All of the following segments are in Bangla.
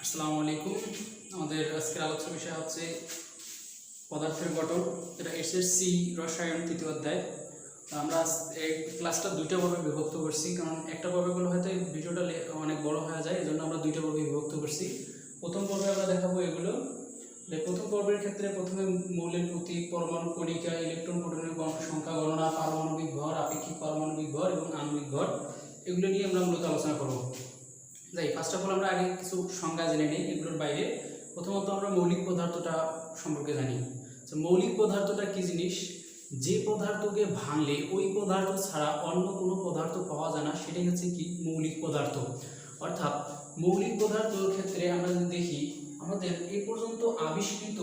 আসসালামু আলাইকুম। আমাদের আজকের আলোচ্য বিষয় হচ্ছে পদার্থের গঠন। এটা এসএসসি রসায়ন তৃতীয় অধ্যায়। আমরা এই ক্লাসটা দুইটা পর্বে বিভক্ত করছি, কারণ একটা পর্বে করলে হয়তো এই ভিডিওটা অনেক বড় হয়ে যায়, এই জন্য আমরা দুইটা পর্বে বিভক্ত করছি। প্রথম পর্বে আমরা দেখাবো এগুলো। প্রথম পর্বের ক্ষেত্রে প্রথমে মৌলের প্রতীক, পরমাণু কণিকা, ইলেকট্রন প্রোটনের সংখ্যা গণনা, পারমাণবিক ভর, আপেক্ষিক পারমাণবিক ভর এবং আণবিক ভর, এগুলো নিয়ে আমরা মূলত আলোচনা করব। যাই ফার্স্ট অফ অল আমরা আগে কিছু সংজ্ঞা জেনে নিই এগুলোর বাইরে। প্রথমত আমরা মৌলিক পদার্থটা সম্পর্কে জানি। মৌলিক পদার্থটা কি জিনিস? যে পদার্থকে ভাঙলে ওই পদার্থ ছাড়া অন্য কোনো পদার্থ পাওয়া যায় না, সেটাই হচ্ছে কি মৌলিক পদার্থ। অর্থাৎ মৌলিক পদার্থের ক্ষেত্রে আমরা যদি দেখি, আমাদের এ পর্যন্ত আবিষ্কৃত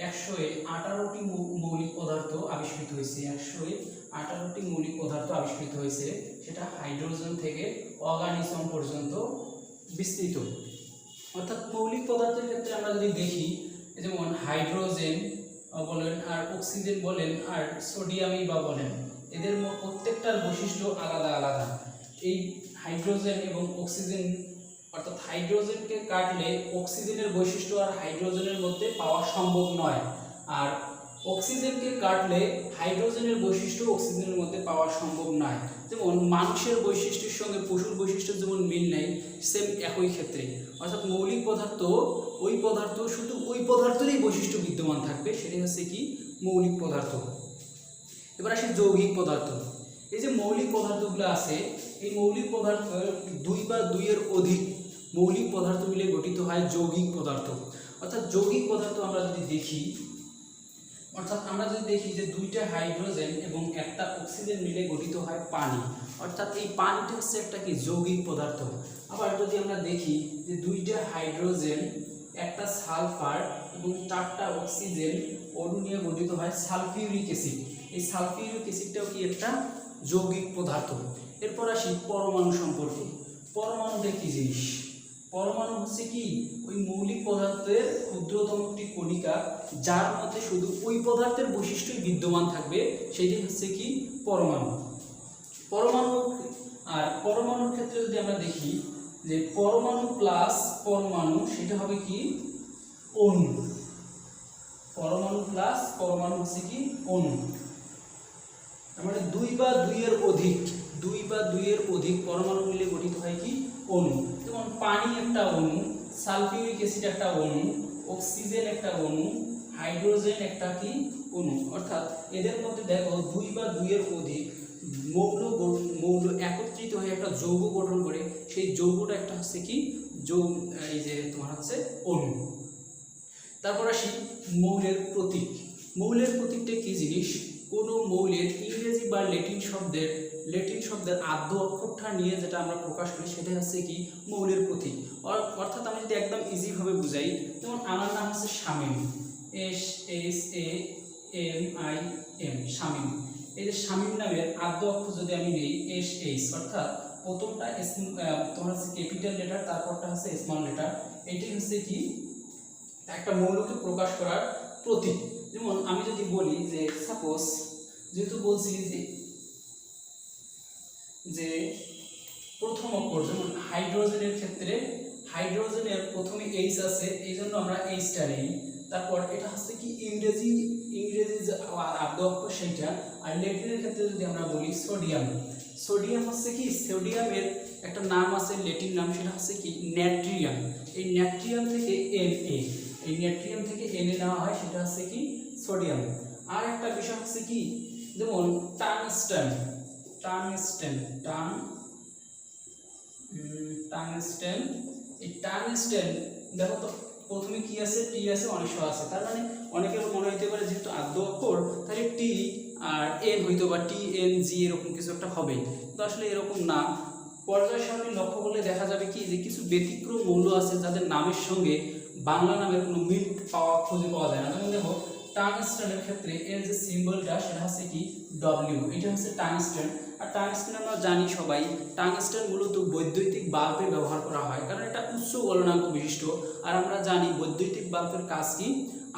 118টি মৌলিক পদার্থ আবিষ্কৃত হয়েছে। 118টি মৌলিক পদার্থ আবিষ্কৃত হয়েছে, সেটা হাইড্রোজেন থেকে অর্গানিজম পর্যন্ত বিস্তৃত। অর্থাৎ মৌলিক পদার্থের ক্ষেত্রে আমরা যদি দেখি, যেমন হাইড্রোজেন বলেন আর অক্সিজেন বলেন আর সোডিয়ামই বা বলেন, এদের প্রত্যেকটার বৈশিষ্ট্য আলাদা আলাদা। এই হাইড্রোজেন এবং অক্সিজেন, অর্থাৎ হাইড্রোজেনকে কাটলে অক্সিজেনের বৈশিষ্ট্য আর হাইড্রোজেনের মধ্যে পাওয়া সম্ভব নয়, আর অক্সিজেনকে কাটলে হাইড্রোজেনের বৈশিষ্ট্য অক্সিজেনের মধ্যে পাওয়া সম্ভব নয়। যেমন মানুষের বৈশিষ্ট্যের সঙ্গে পশুর বৈশিষ্ট্যের যেমন মিল নেই, সেম একই ক্ষেত্রে। অর্থাৎ মৌলিক পদার্থ ওই পদার্থ শুধু ওই পদার্থেরই বৈশিষ্ট্য বিদ্যমান থাকবে, সেটাই হচ্ছে কি মৌলিক পদার্থ। এবার আসে যৌগিক পদার্থ। এই যে মৌলিক পদার্থগুলো আছে, এই মৌলিক পদার্থ দুই বা দুইয়ের অধিক মৌলিক পদার্থ মিলে গঠিত হয় যৌগিক পদার্থ। অর্থাৎ যৌগিক পদার্থ আমরা যদি দেখি, যে দুইটা হাইড্রোজেন এবং একটা অক্সিজেন মিলে গঠিত হয় পানি। অর্থাৎ এই পানিটা হচ্ছে একটা কি যৌগিক পদার্থ। আবার যদি আমরা দেখি যে দুইটা হাইড্রোজেন, একটা সালফার এবং 4টা অক্সিজেন অণু নিয়ে গঠিত হয় সালফিউরিক অ্যাসিড। এই সালফিউরিক অ্যাসিডটাও কি একটা যৌগিক পদার্থ। এরপর আসি পরমাণু সম্পর্কে। পরমাণুটা কি জিনিস? পরমাণু হচ্ছে কি ওই মৌলিক পদার্থের ক্ষুদ্রতম একটি কণিকা, যার মধ্যে শুধু ওই পদার্থের বৈশিষ্ট্যই বিদ্যমান থাকবে, সেটাই হচ্ছে কি পরমাণু। পরমাণুর ক্ষেত্রে যদি আমরা দেখি যে পরমাণু প্লাস পরমাণু, সেটা হবে কি অণু। পরমাণু প্লাস পরমাণু হচ্ছে কি অণু। মানে দুই বা দুইয়ের অধিক পরমাণু মিলে গঠিত হয় কি অণু। যেমন পানি একটা অণু, সালফিউরিক অ্যাসিড একটা অণু, অক্সিজেন একটা অণু, হাইড্রোজেন একটা কি অণু। অর্থাৎ এদের মধ্যে দেখো দুই বা দুইয়ের অধিক মৌল একত্রিত হয়ে একটা যৌগ গঠন করে, সেই যৌগটা একটা হচ্ছে কি এই যে তোমার হচ্ছে অণু। তারপর আসি মৌলের প্রতীক। মৌলের প্রতীকটা কি জিনিস? কোনো মৌলের ইংরেজি বা ল্যাটিন শব্দের আদ্য অক্ষরটা নিয়ে যেটা আমরা প্রকাশ করি, সেটা হচ্ছে কি মৌলের প্রতীক। অর্থাৎ আমি যদি একদম ইজিভাবে বুঝাই, যেমন আমার নাম হচ্ছে শামীম, SHAMIM, শামীম। এই যে শামীম নামের আদ্য অক্ষর যদি আমি নেই SH, অর্থাৎ প্রথমটা তোমার হচ্ছে ক্যাপিটাল লেটার, তারপরটা হচ্ছে স্মল লেটার, এটাই হচ্ছে কি একটা মৌলকে প্রকাশ করার প্রতীক। যেমন আমি যদি বলি যে সাপোজ, যেহেতু বলছি যে প্রথম অক্ষর, যেমন হাইড্রোজেনের ক্ষেত্রে হাইড্রোজেনের প্রথমে H আছে, এই জন্য আমরা Hটা নেই। তারপর এটা হচ্ছে কি ইংরেজি আদ্য অক্ষর সেইটা। আর ল্যাটিনের ক্ষেত্রে যদি আমরা বলি সোডিয়াম হচ্ছে কি সোডিয়ামের একটা নাম আছে, ল্যাটিন নাম, সেটা হচ্ছে কি নাট্রিয়াম। এই নাট্রিয়াম থেকে Na নেওয়া হয়, সেটা হচ্ছে কি সোডিয়াম। আর একটা বিষয় হচ্ছে কি, যেমন টাংস্টেন। এই টাংস্টেন দেখো তো প্রথমে কি আছে, টি আছে, অনিশ্চ আছে। তার মানে অনেকের মনে হইতে পারে যেহেতু আদ্য অক্ষর, তাহলে টি আর এন হইতো বা TNG এরকম কিছু একটা হবে, কিন্তু আসলে এরকম না। পর্যায় সারণী লক্ষ্য করলে দেখা যাবে কি যে কিছু ব্যতিক্রম মৌল আছে যাদের নামের সঙ্গে বাংলা নামের কোনো মিল খুঁজে পাওয়া যায় না। যেমন দেখো টাংস্টেনের ক্ষেত্রে এর যে সিম্বলটা, সেটা হচ্ছে কি W, এটা হচ্ছে টাংস্টেন। আর টাংস্টেন আমরা জানি সবাই, টাংস্টেন মূলত বৈদ্যুতিক বাল্বে ব্যবহার করা হয়, কারণ এটা উচ্চ গলনাঙ্ক বিশিষ্ট। আর আমরা জানি বৈদ্যুতিক বাল্বের কাজ কি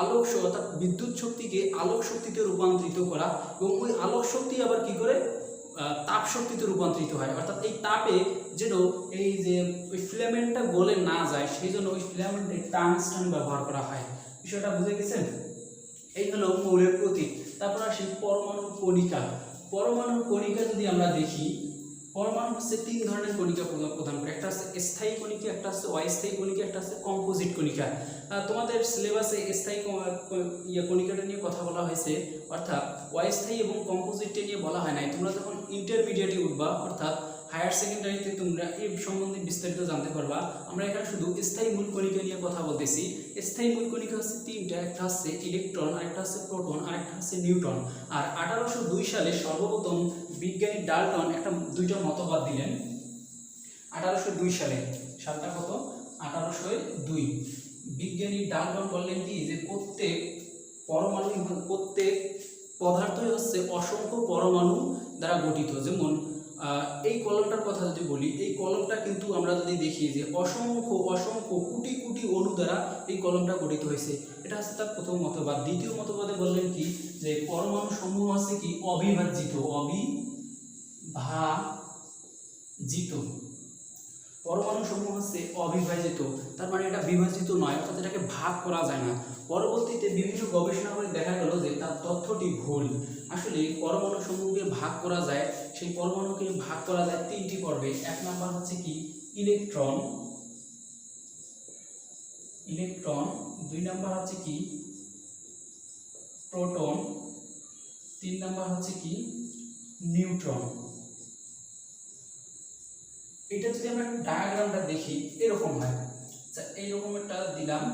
আলোক অর্থাৎ বিদ্যুৎ শক্তিকে আলোক শক্তিতে রূপান্তরিত করা, এবং ওই আলোক শক্তি আবার কি করে তাপ শক্তিতে রূপান্তরিত হয়, অর্থাৎ এই তাপে যেন এই যে ওই ফিলামেন্টটা গলে না যায় সেই জন্য ওই ফিলামেন্টে টাংস্টেন ব্যবহার করা হয়। বিষয়টা বুঝে গেছেন? এই হলো মৌলের প্রতীক। তারপর আসি পরমাণু কণিকা। পরমাণু কণিকা যদি আমরা দেখি, পরমাণু হচ্ছে 3 ধরনের কণিকা প্রদান করে। একটা হচ্ছে স্থায়ী কণিকা, একটা হচ্ছে অস্থায়ী কণিকা, একটা হচ্ছে কম্পোজিট কণিকা। তোমাদের সিলেবাসে স্থায়ী কণিকাটা নিয়ে কথা বলা হয়েছে, অর্থাৎ অস্থায়ী এবং কম্পোজিটটা নিয়ে বলা হয় নাই। তোমরা যখন ইন্টারমিডিয়েটে উঠবা, অর্থাৎ হায়ার সেকেন্ডারিতে তোমরা এই সম্বন্ধে বিস্তারিত জানতে পারবা। আমরা এখানে শুধু স্থায়ী মূল কণিকা নিয়ে কথা বলতেছি। স্থায়ী মূল কণিকা হচ্ছে 3টা, একটা হচ্ছে ইলেকট্রন, আরেকটা হচ্ছে প্রোটন, আরেকটা হচ্ছে নিউট্রন। আর 1802 সালে সর্বপ্রথম বিজ্ঞানী ডাল্টন একটা 2টা মতবাদ দিলেন। 1802 সালে, সালটা কত? 1802। বিজ্ঞানী ডাল্টন বললেন কি যে প্রত্যেক পরমাণু, প্রত্যেক পদার্থই হচ্ছে অসংখ্য পরমাণু দ্বারা গঠিত। যেমন এই কলমটার কথা যদি বলি, এই কলমটা কিন্তু আমরা যদি দেখি যে অসংখ্য অসংখ্য কোটি কোটি অণু দ্বারা এই কলমটা গঠিত হয়েছে। এটা হচ্ছে তার প্রথম মতবাদ। দ্বিতীয় মতবাদে বললেন কি যে পরমাণু সমূহ আছে কি অবিভাজিত, অবিভাজিত। পরমাণু সমূহ হচ্ছে অবিভাজিত, তার মানে এটা বিভাজিত নয়, অর্থাৎ এটাকে ভাগ করা যায় না। পরবর্তীতে বিভিন্ন গবেষণা করে দেখা গেল যে তার তথ্যটি ভুল। আসলে পরমাণু সমূহকে ভাগ করা যায়, সেই পরমাণুকে ভাগ করা যায় 3টি পর্বে। 1 নাম্বার হচ্ছে কি ইলেকট্রন, 2 নাম্বার হচ্ছে কি প্রোটন, 3 নাম্বার হচ্ছে কি নিউট্রন। এটা যদি আমরা ডায়াগ্রামটা দেখি এরকম হয়। আচ্ছা, এইরকম একটা দিলাম।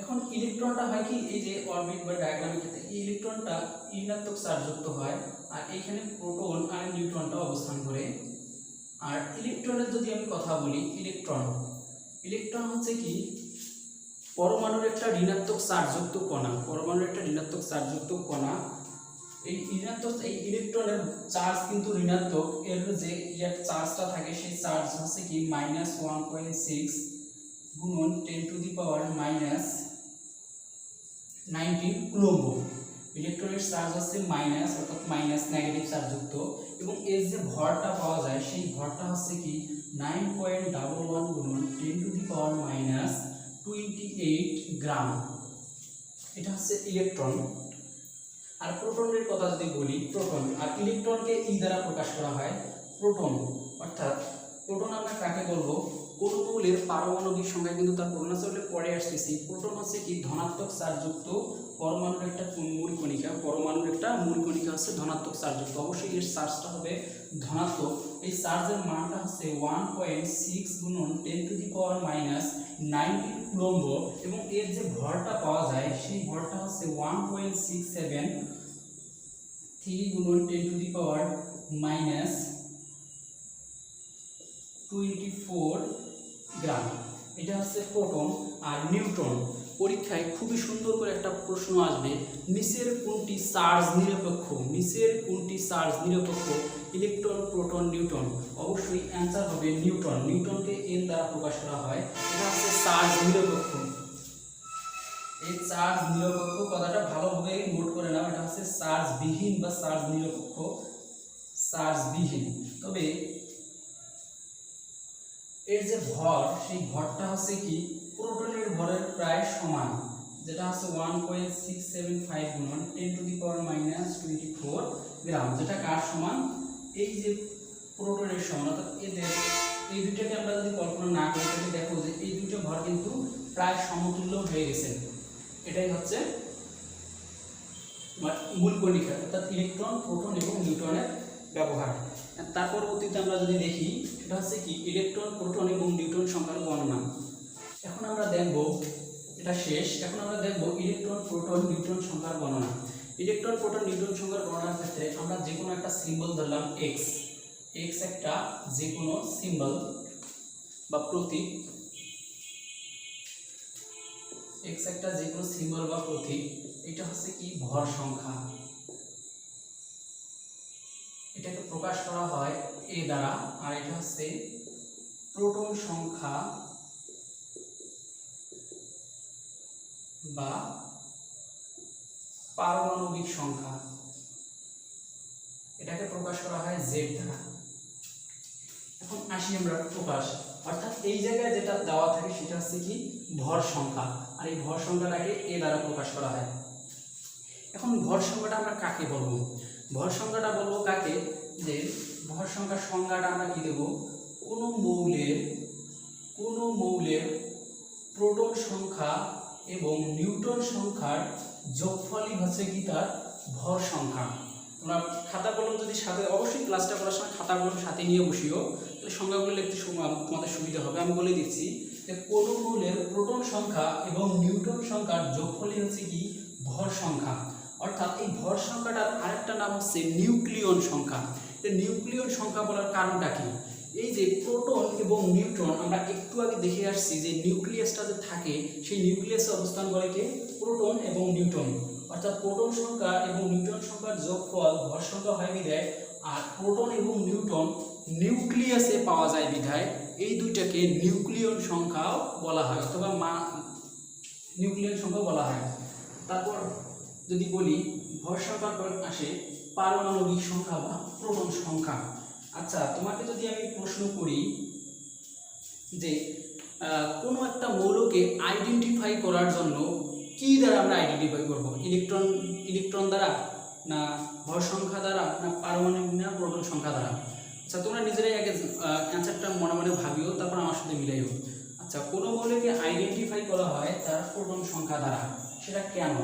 এখন ইলেকট্রনটা হয় কি, এই যে অরবিট বা ডায়াগ্রামের ক্ষেত্রে এই ইলেকট্রনটা ঋণাত্মক চার্জযুক্ত হয়, আর এইখানে প্রোটন আর নিউট্রনটা অবস্থান করে। আর ইলেকট্রনের যদি আমি কথা বলি, ইলেকট্রন হচ্ছে কি পরমাণুর একটা ঋণাত্মক চার্জযুক্ত কণা, পরমাণুর একটা ঋণাত্মক চার্জযুক্ত কণা। এই ইলেকট্রনের চার্জ কিন্তু ঋণাত্মক, এর যে চার্জটা থাকে সেই চার্জ হচ্ছে কি -1.6 গুণন 10⁻⁻19 কুলম্ব। ইলেকট্রনের চার্জ হচ্ছে মাইনাস, অর্থাৎ মাইনাস নেগেটিভ চার্জযুক্ত, এবং এর যে ভরটা পাওয়া যায় সেই ভরটা হচ্ছে কি 9.11 গুণন 10⁻28 গ্রাম। এটা হচ্ছে ইলেকট্রন। আর প্রোটনের কথা যদি বলি, প্রোটন আর ইলেকট্রনকে ই দ্বারা প্রকাশ করা হয় প্রোটন। অর্থাৎ প্রোটন আমরা কাকে বলবো, কোন মৌলের পারমাণবিক সংখ্যা কিন্তু তার প্রোটন আছে বলে পরে আসতেছি। প্রোটন হচ্ছে কি ধনাত্মক চার্জযুক্ত পরমাণুর একটা মূল কণিকা, পরমাণুর একটা মূল কণিকা হচ্ছে ধনাত্মক চার্জযুক্ত, অবশ্যই এর চার্জটা হবে ধনাত্মক। এই চার্জের মানটা হচ্ছে 1.6 গুণন 10⁻⁻19 কুলম্ব, এবং এর যে ভরটা পাওয়া যায় সেই ভরটা হচ্ছে 1.673 গুণন 10⁻24 গ্রাম। এটা হচ্ছে প্রোটন। আর নিউট্রন, পরীক্ষায় খুবই সুন্দর করে একটা প্রশ্ন আসবে, নিচের কোনটি চার্জ নিরপেক্ষ, নিচের কোনটি চার্জ নিরপেক্ষ, ইলেকট্রন, প্রোটন, নিউট্রন। অবশ্যই অ্যান্সার হবে নিউট্রন। নিউট্রনকে এন দ্বারা প্রকাশ করা হয়। এটা হচ্ছে চার্জ নিরপেক্ষ। এই চার্জ নিরপেক্ষ কথাটা ভালোভাবে নোট করে নাও, এটা হচ্ছে চার্জ বিহীন বা চার্জ নিরপেক্ষ, চার্জ বিহীন। তবে এর যে ভর, সেই ভরটা হচ্ছে কি প্রোটনের ভরের প্রায় সমান, যেটা হচ্ছে 1.675 গুণন 10⁻⁻24 গ্রাম, যেটা কার সমান, এই যে প্রোটনের সমান। অর্থাৎ এদের এই দুইটাকে আমরা যদি কল্পনা না করি তাহলে দেখো যে এই দুটো ভর কিন্তু প্রায় সমতুল্য হয়ে গেছে। এটাই হচ্ছে মূল কণিকা, অর্থাৎ ইলেকট্রন, প্রোটন এবং নিউট্রনের ব্যবহার। তার পরবর্তীতে আমরা যদি দেখি সেটা হচ্ছে কি ইলেকট্রন, প্রোটন এবং নিউট্রন সংখ্যার গণনা। এখন আমরা দেখব, এটা শেষ, এখন আমরা দেখব ইলেকট্রন, প্রোটন, নিউট্রন সংখ্যার গণনা। ইলেকট্রন, প্রোটন, নিউট্রন সংখ্যার গণনার ক্ষেত্রে আমরা যে কোনো একটা সিম্বল ধরলাম এক্স, এক্স একটা যে কোনো সিম্বল বা প্রতীক, এক্স একটা যে কোনো সিম্বল বা প্রতীক। এটা হচ্ছে কি ভর সংখ্যা, এটাকে প্রকাশ করা হয় এ দ্বারা। আর এটা হচ্ছে প্রোটন সংখ্যা বা পারমাণবিক সংখ্যা। এটাকে প্রকাশ করা হয় জেড দ্বারা। এখন আসি আমরা প্রকাশ, অর্থাৎ এই জায়গায় যেটা দেওয়া থাকে সেটা হচ্ছে কি ভর সংখ্যা, আর এই ভর সংখ্যাটাকে এ দ্বারা প্রকাশ করা হয়। এখন ভর সংখ্যাটা আমরা কাকে বলবো? ভর সংখ্যাটা বলবো কাকে, যে ভর সংখ্যার সংজ্ঞাটা আমরা কি দেব, কোনো মৌলের প্রোটন সংখ্যা এবং নিউট্রন সংখ্যার যোগফলই হচ্ছে কি তার ভর সংখ্যা। তোমরা খাতা কলম যদি সাথে, অবশ্যই ক্লাসটা করার সময় খাতা কলম সাথে নিয়ে বসিও, তাহলে সংখ্যাগুলো লিখতে তোমাদের সুবিধা হবে। আমি বলে দিচ্ছি যে কোনো মৌলের প্রোটন সংখ্যা এবং নিউট্রন সংখ্যার যোগফলই হচ্ছে কি ভর সংখ্যা। অর্থাৎ এই ভর সংখ্যাটার আরেকটা নাম হচ্ছে নিউক্লিয়ন সংখ্যা। এই নিউক্লিয়ন সংখ্যা বলার কারণটা কি, এই যে প্রোটন এবং নিউট্রন আমরা একটু আগে দেখে আসছি যে নিউক্লিয়াসটা যে থাকে সেই নিউক্লিয়াসে অবস্থান করে কে প্রোটন এবং নিউট্রন। অর্থাৎ প্রোটন সংখ্যা এবং নিউট্রন সংখ্যার যোগফল ভর সংখ্যা হয় বিধায়, আর প্রোটন এবং নিউট্রন নিউক্লিয়াসে পাওয়া যায় বিধায় এই দুইটাকে নিউক্লিয়ন সংখ্যাও বলা হয়, অথবা নিউক্লিয়ন সংখ্যা বলা হয়। তারপর যদি বলি ভর সংখ্যার পর আসে পারমাণবিক সংখ্যা বা প্রোটন সংখ্যা। আচ্ছা, তোমাকে যদি আমি প্রশ্ন করি যে কোনো একটা মৌলকে আইডেন্টিফাই করার জন্য কি দ্বারা আমরা আইডেন্টিফাই করব, ইলেকট্রন দ্বারা, না ভর সংখ্যা দ্বারা, না পারমাণবিক না প্রোটন সংখ্যা দ্বারা? আচ্ছা, তোমরা নিজেরাই আগে অ্যান্সারটা মনে মনে ভাবিও, তারপর আমার সাথে মিলাইও। আচ্ছা, কোনো মৌলকে আইডেন্টিফাই করা হয় তার প্রোটন সংখ্যা দ্বারা, সেটা কেন?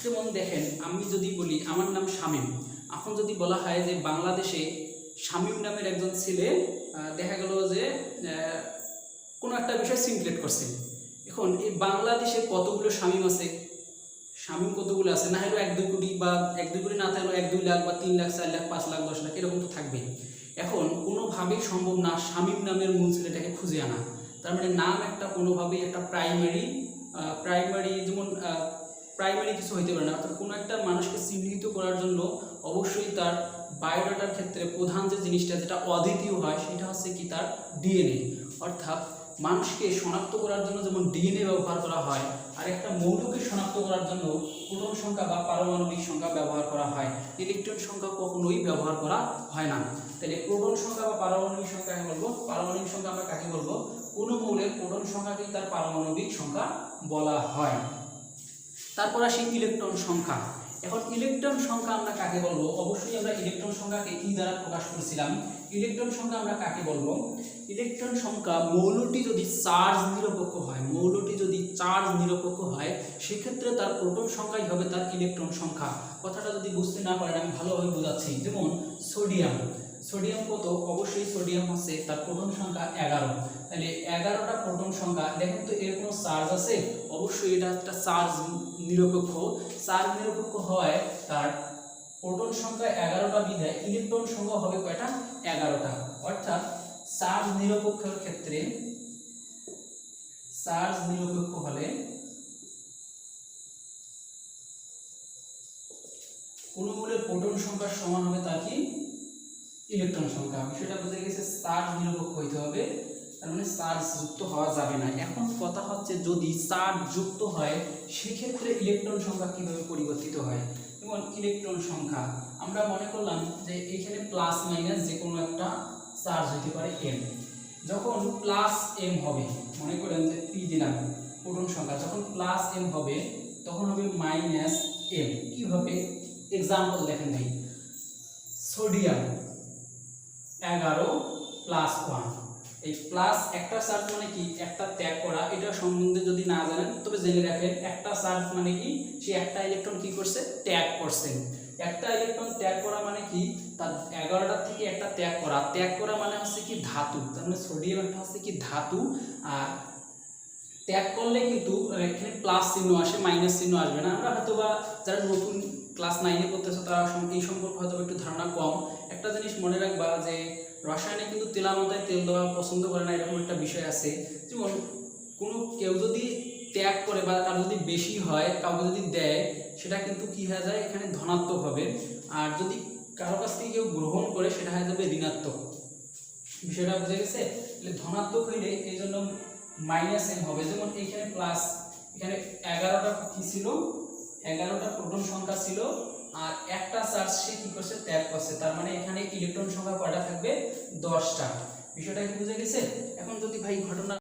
যেমন দেখেন, আমি যদি বলি আমার নাম শামীম, এখন যদি বলা হয় যে বাংলাদেশে শামীম নামের একজন ছেলে দেখা গেল যে কোনো একটা বিষয় সিনক্রেট করছে। এখন এই বাংলাদেশে কতগুলো শামীম আছে? শামীম কতগুলো আছে? না হলেও 1-2 কোটি, বা 1-2 কোটি না থাকলেও 1-2 লাখ বা 3 লাখ 4 লাখ 5 লাখ 10 লাখ এরকম তো থাকবে। এখন কোনোভাবেই সম্ভব না শামীম নামের মূল ছেলেটাকে খুঁজে আনা। তার মানে নাম একটা কোনোভাবেই একটা প্রাইমারি যেমন প্রাইমারি কিছু হইতে পারে না। অর্থাৎ কোনো একটা মানুষকে চিহ্নিত করার জন্য অবশ্যই তার বায়োডাটার ক্ষেত্রে প্রধান যে জিনিসটা যেটা অদ্বিতীয় হয় সেটা হচ্ছে কি তার ডিএনএ। অর্থাৎ মানুষকে শনাক্ত করার জন্য যেমন ডিএনএ ব্যবহার করা হয়, আর একটা মৌলকে শনাক্ত করার জন্য প্রোটন সংখ্যা বা পারমাণবিক সংখ্যা ব্যবহার করা হয়, ইলেকট্রন সংখ্যা কখনোই ব্যবহার করা হয় না। তাহলে প্রোটন সংখ্যা বা পারমাণবিক সংখ্যা আমি বলবো, পারমাণবিক সংখ্যা আমরা কাকে বলবো? কোনো মৌলের প্রোটন সংখ্যাকেই তার পারমাণবিক সংখ্যা বলা হয়। তারপর আসি ইলেকট্রন সংখ্যা। এখন ইলেকট্রন সংখ্যা আমরা কাকে বলবো? অবশ্যই আমরা ইলেকট্রন সংখ্যাকে কি দ্বারা প্রকাশ করেছিলাম। ইলেকট্রন সংখ্যা আমরা কাকে বলবো? ইলেকট্রন সংখ্যা মৌলটি যদি চার্জ নিরপেক্ষ হয় সেক্ষেত্রে তার প্রোটন সংখ্যাই হবে তার ইলেকট্রন সংখ্যা। কথাটা যদি বুঝতে না পারেন আমি ভালোভাবে বোঝাচ্ছি। যেমন সোডিয়াম কত? অবশ্যই সোডিয়াম হচ্ছে তার প্রোটন সংখ্যা 11। তাহলে 11টা প্রোটন সংখ্যা, দেখেন তো এর কোনো চার্জ আছে? অবশ্যই এটা একটা চার্জ নিরপেক্ষ হয় তার প্রোটন সংখ্যা 11টা বিধায় ইলেকট্রন সংখ্যা হবে কয়টা? 11টা। অর্থাৎ চার্জ নিরপেক্ষের ক্ষেত্রে চার্জ নিরপেক্ষ হলে কোন মৌলের প্রোটন সংখ্যা সমান হবে তার কি ইলেকট্রন সংখ্যা। বিষয়টা বুঝে গেছে? চার্জ নিরপেক্ষ হইতে হবে, তার মানে চার্জ যুক্ত হওয়া যাবে না। এখন কথা হচ্ছে যদি চার্জ যুক্ত হয় সেক্ষেত্রে ইলেকট্রন সংখ্যা কিভাবে পরিবর্তিত হয়। যেমন ইলেকট্রন সংখ্যা আমরা মনে করলাম যে এইখানে প্লাস মাইনাস যে কোনো একটা চার্জ হইতে পারে m। যখন প্লাস m হবে, মনে করেন যে p দিলাম প্রোটন সংখ্যা, যখন প্লাস m হবে তখন হবে মাইনাস m। কিভাবে? এক্সাম্পল দেখেন ভাই, সোডিয়াম 11 প্লাস 1। এই প্লাস একটা চার্জ মানে কি একটা ত্যাগ করা, এটা সম্বন্ধে যদি না জানেন তবে জেনে রাখেন। একটা চার্জ মানে কি সে একটা ইলেকট্রন কি করছে? ত্যাগ করছে। একটা ইলেকট্রন ত্যাগ করা মানে কি তার 11টা থেকে একটা ত্যাগ করা মানে হচ্ছে কি ধাতু। তার মানে সোডিয়াম একটা হচ্ছে কি ধাতু, আর ত্যাগ করলে কিন্তু এখানে প্লাস চিহ্ন আসে, মাইনাস চিহ্ন আসবে না। আমরা হয়তো বা যারা নতুন ক্লাস 9-এ পড়তেছো তারা এই সম্পর্কে হয়তো একটু ধারণা কম। একটা জিনিস মনে রাখবা যে রসায়নে কিন্তু তেলামাথায় তেল দেওয়া পছন্দ করে না, এরকম একটা বিষয় আছে। যেমন কেউ যদি ত্যাগ করে বা কারো যদি বেশি হয়, কাউকে যদি দেয়, সেটা কিন্তু কি হয়ে যায় এখানে ধনাত্মক হবে। আর যদি কারো কাছ থেকে কেউ গ্রহণ করে সেটা হয়ে যাবে ঋণাত্মক। বিষয়টা বুঝে গেছে? তাহলে ধনাত্মক হইলে এই জন্য মাইনাস m হবে। যেমন এখানে প্লাস, এখানে 11টা কি ছিল? 11টা প্রোটন সংখ্যা ছিল, আর একটা চার্জ সে কি করছে ত্যাগ করছে, তার মানে এখানে ইলেকট্রন সংখ্যা কয়টা থাকবে 10টা। বিষয়টা কি বুঝে গেছে? এখন যদি ভাই ঘটনা